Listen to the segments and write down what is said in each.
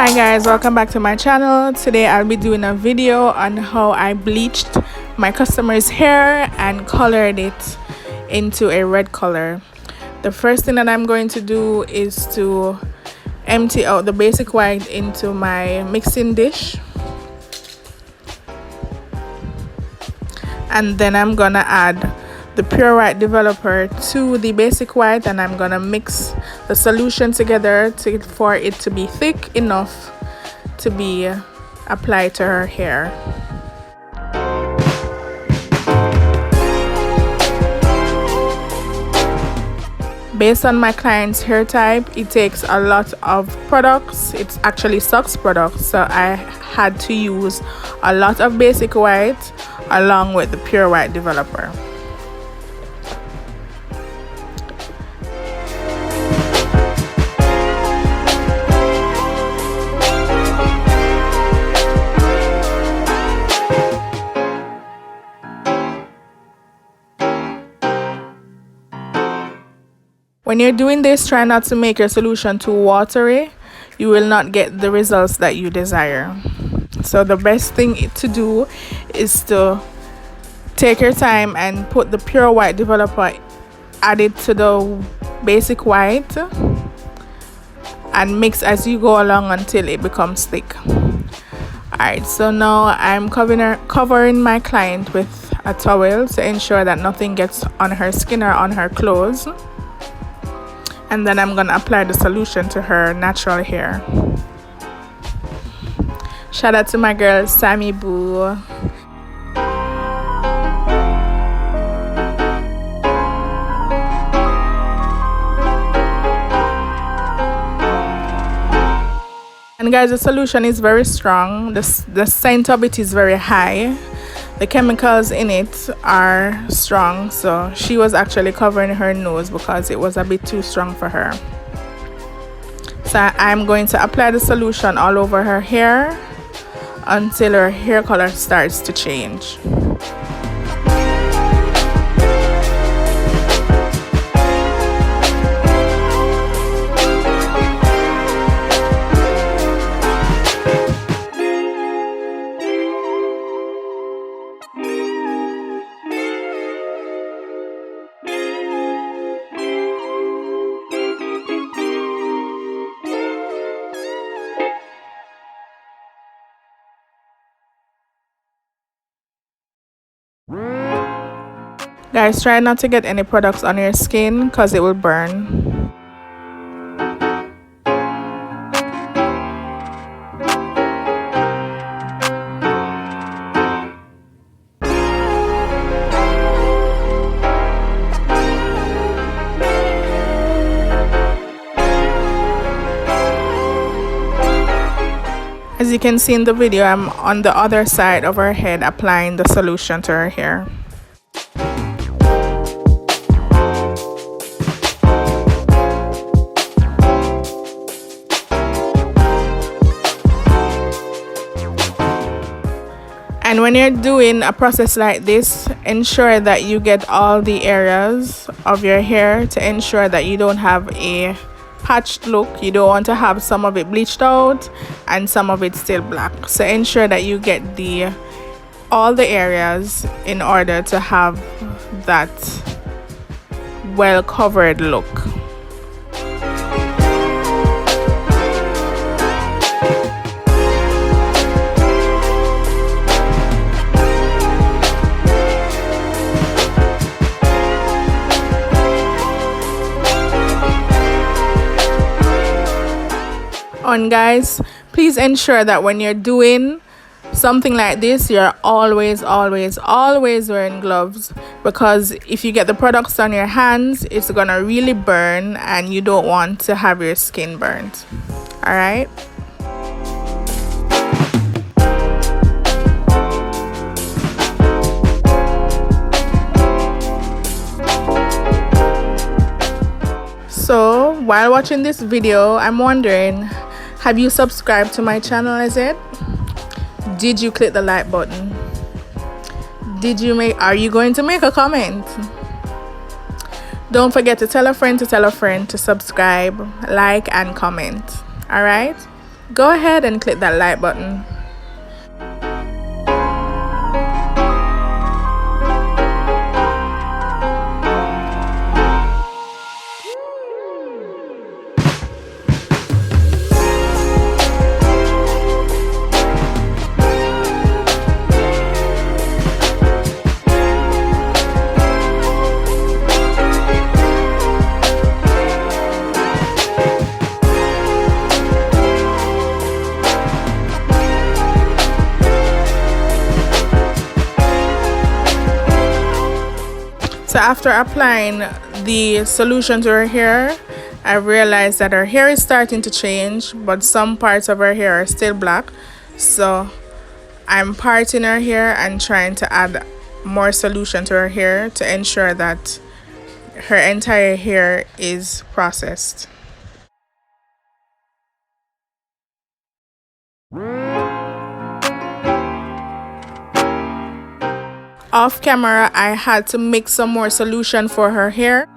Hi guys, welcome back to my channel. Today I'll be doing a video on how I bleached my customer's hair and colored it into a red color. The first thing that I'm going to do is to empty out the basic white into my mixing dish, and then I'm gonna add the pure white developer to the basic white, and I'm gonna mix the solution together for it to be thick enough to be applied to her hair. Based on my client's hair type, it takes a lot of products. It's actually sucks products, so I had to use a lot of basic white along with the pure white developer. When you're doing this, try not to make your solution too watery. You will not get the results that you desire. So the best thing to do is to take your time and put the pure white developer, add it to the basic white, and mix as you go along until it becomes thick. Alright, so now I'm covering my client with a towel to ensure that nothing gets on her skin or on her clothes. And then I'm gonna apply the solution to her natural hair. Shout out to my girl Sammy Boo. And guys, the solution is very strong. The scent of it is very high. The chemicals in it are strong, so she was actually covering her nose because it was a bit too strong for her. So I'm going to apply the solution all over her hair until her hair color starts to change. Guys, try not to get any products on your skin because it will burn. As you can see in the video, I'm on the other side of her head applying the solution to her hair. And when you're doing a process like this, ensure that you get all the areas of your hair to ensure that you don't have a patched look. You don't want to have some of it bleached out and some of it still black. So ensure that you get all the areas in order to have that well covered look. On guys, please ensure that when you're doing something like this, you're always wearing gloves, because if you get the products on your hands, it's gonna really burn and you don't want to have your skin burnt. All right. So while watching this video, I'm wondering, have you subscribed to my channel? Is it? Did you click the like button? Are you going to make a comment? Don't forget to tell a friend to subscribe, like, and comment. All right? go ahead and click that like button. So after applying the solution to her hair, I realized that her hair is starting to change, but some parts of her hair are still black. So I'm parting her hair and trying to add more solution to her hair to ensure that her entire hair is processed. Off camera, I had to mix some more solution for her hair.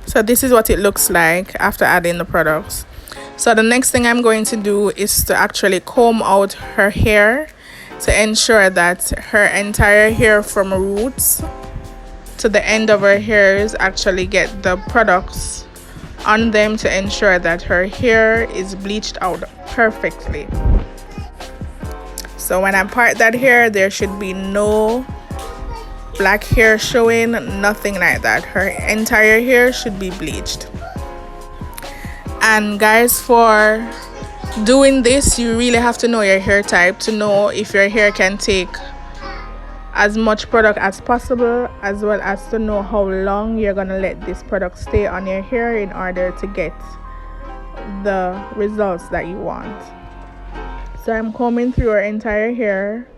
So this is what it looks like after adding the products. So the next thing I'm going to do is to actually comb out her hair to ensure that her entire hair from roots to the end of her hairs actually get the products on them to ensure that her hair is bleached out perfectly. So when I part that hair, there should be no black hair showing, nothing like that. Her entire hair should be bleached. And guys, for doing this, you really have to know your hair type to know if your hair can take as much product as possible, as well as to know how long you're gonna let this product stay on your hair in order to get the results that you want. So I'm combing through her entire hair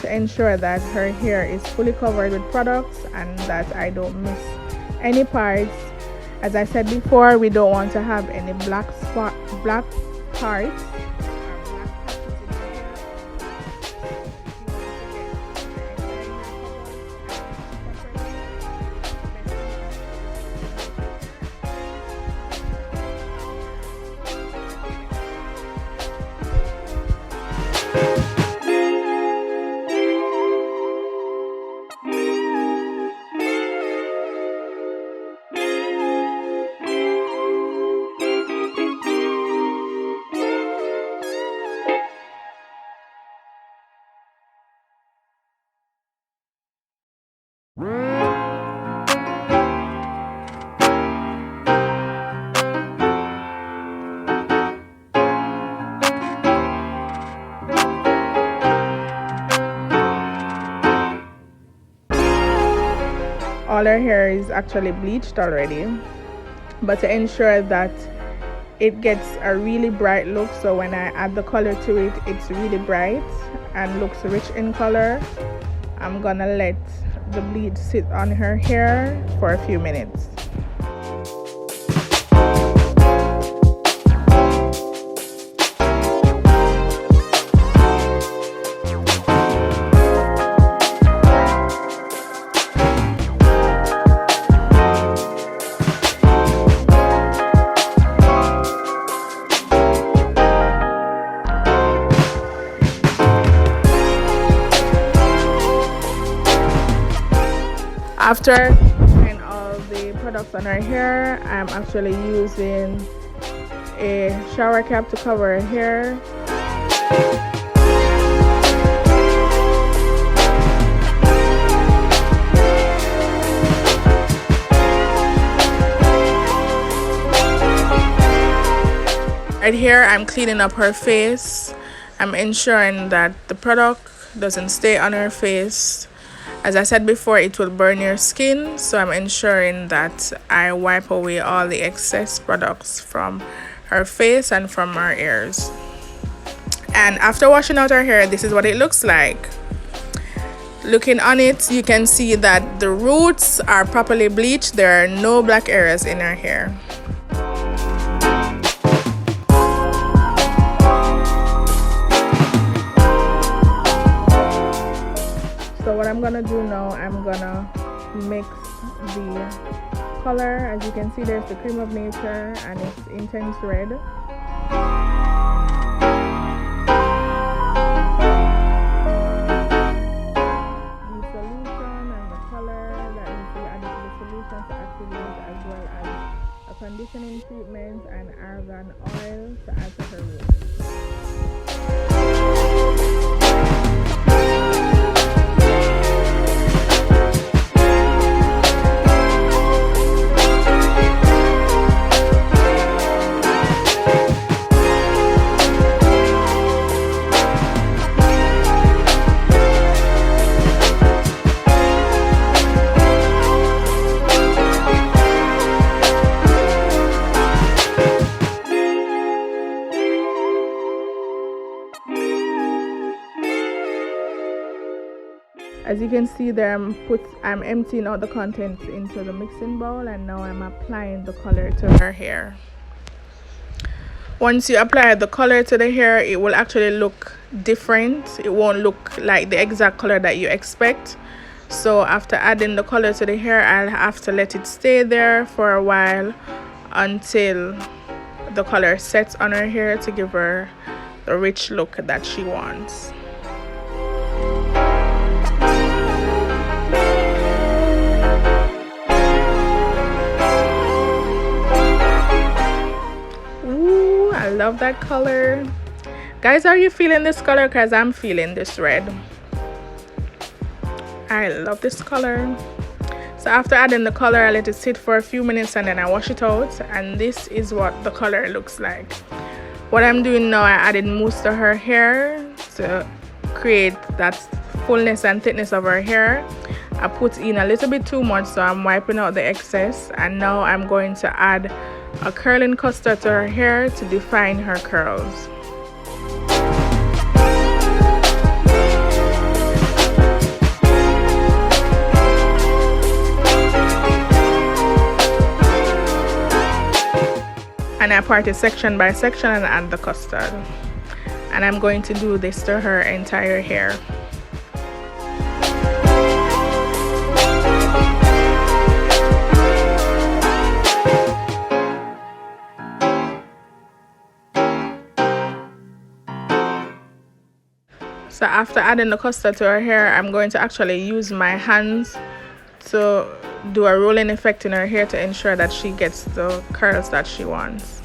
to ensure that her hair is fully covered with products and that I don't miss any parts. As I said before, we don't want to have any black parts. All her hair is actually bleached already, but to ensure that it gets a really bright look, so when I add the color to it, it's really bright and looks rich in color, I'm gonna let the bleach sit on her hair for a few minutes. After applying all the products on her hair, I'm actually using a shower cap to cover her hair. Right here, I'm cleaning up her face. I'm ensuring that the product doesn't stay on her face. As I said before, it will burn your skin, so I'm ensuring that I wipe away all the excess products from her face and from her ears. And after washing out her hair, this is what it looks like. Looking on it, you can see that the roots are properly bleached. There are no black areas in her hair. So what I'm gonna do now, I'm gonna mix the color. As you can see, there's the cream of nature and it's intense red. The solution and the color that needs to be added to the solution to activate, as well as a conditioning treatment and argan oil to add to her roots. As you can see there, I'm emptying out the contents into the mixing bowl, and now I'm applying the color to her hair. Once you apply the color to the hair, it will actually look different. It won't look like the exact color that you expect. So after adding the color to the hair, I'll have to let it stay there for a while until the color sets on her hair to give her the rich look that she wants. I love that color. Guys, are you feeling this color? Because I'm feeling this red. I love this color. So after adding the color, I let it sit for a few minutes and then I wash it out, and this is what the color looks like. What I'm doing now, I added mousse to her hair to create that fullness and thickness of her hair. I put in a little bit too much, so I'm wiping out the excess, and now I'm going to add a curling custard to her hair to define her curls. And I part it section by section and add the custard. And I'm going to do this to her entire hair. So after adding the custard to her hair, I'm going to actually use my hands to do a rolling effect in her hair to ensure that she gets the curls that she wants.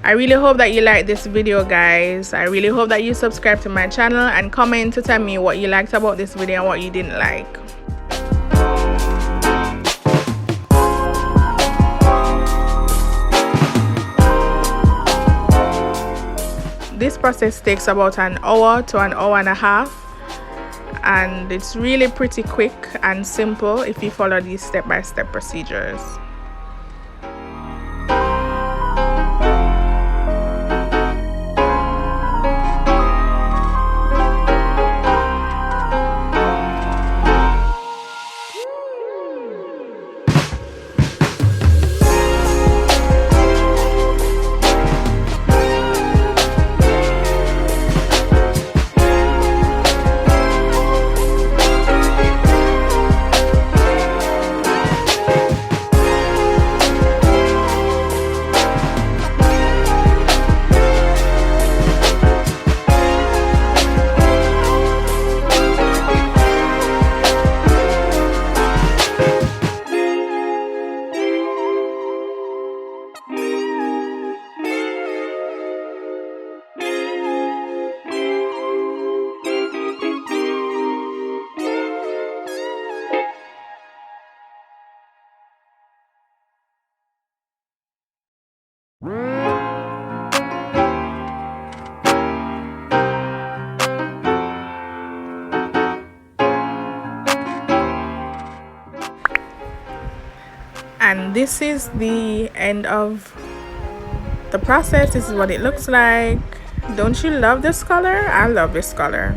I really hope that you like this video, guys. I really hope that you subscribe to my channel and comment to tell me what you liked about this video and what you didn't like. This process takes about an hour to an hour and a half, and it's really pretty quick and simple if you follow these step-by-step procedures. And this is the end of the process. This is what it looks like. Don't you love this color? I love this color.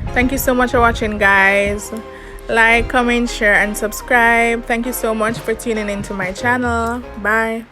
Thank you so much for watching, guys. Like, comment, share, and subscribe. Thank you so much for tuning into my channel. Bye.